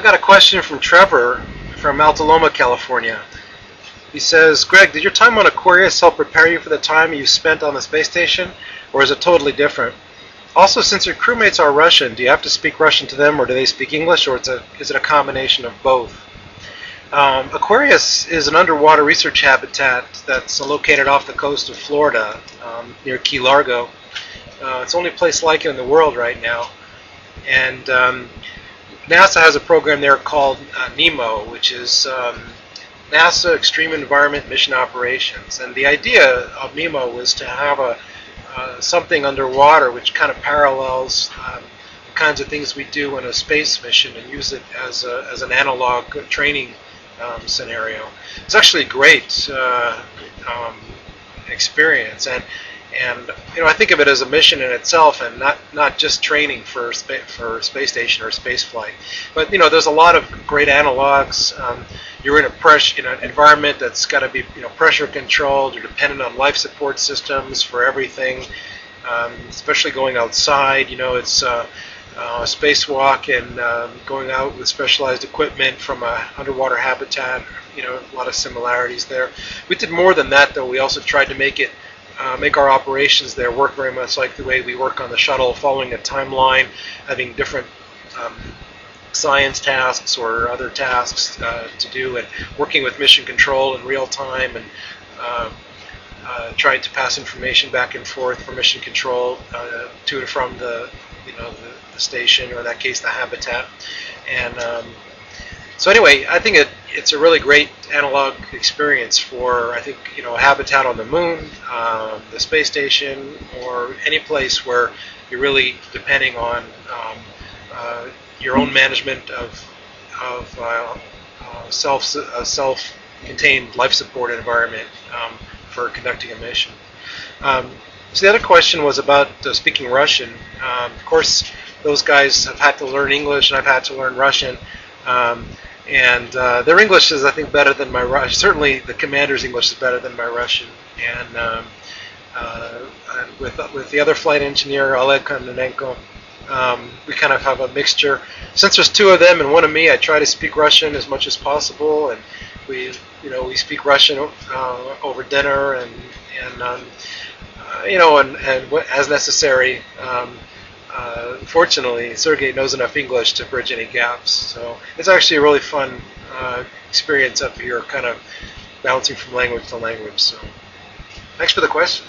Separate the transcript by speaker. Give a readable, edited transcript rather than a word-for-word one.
Speaker 1: got a question from Trevor from Altaloma, California. He says, Greg, did your time on Aquarius help prepare you for the time you spent on the space station, or is it totally different? Also, since your crewmates are Russian, do you have to speak Russian to them, or do they speak English, or is it a combination of both? Aquarius is an underwater research habitat that's located off the coast of Florida, near Key Largo. It's the only place like it in the world right now. And NASA has a program there called Neemo, which is NASA Extreme Environment Mission Operations. And the idea of Neemo was to have something underwater which kind of parallels the kinds of things we do in a space mission and use it as an analog training scenario. It's actually a great experience, and I think of it as a mission in itself, and not just training for space station or space flight. But there's a lot of great analogs. You're in an environment that's got to be pressure controlled. You're dependent on life support systems for everything, especially going outside. It's a spacewalk and going out with specialized equipment from a underwater habitat. A lot of similarities there. We did more than that, though. We also tried to make our operations there work very much like the way we work on the shuttle, following a timeline, having different science tasks or other tasks to do, and working with mission control in real time, and trying to pass information back and forth from mission control to and from the station, or in that case the habitat. And so anyway, I think it's a really great analog experience for, I think, a habitat on the moon, the space station, or any place where you're really depending on your own management of self-contained life support environment for conducting a mission. So the other question was about speaking Russian. Of course, those guys have had to learn English, and I've had to learn Russian. And their English is, I think, better than my Russian. Certainly, the commander's English is better than my Russian. And with the other flight engineer, Oleg Kononenko, we kind of have a mixture. Since there's two of them and one of me, I try to speak Russian as much as possible, and we speak Russian over dinner, and as necessary. Fortunately, Sergei knows enough English to bridge any gaps, so it's actually a really fun experience up here, kind of bouncing from language to language. So, thanks for the question.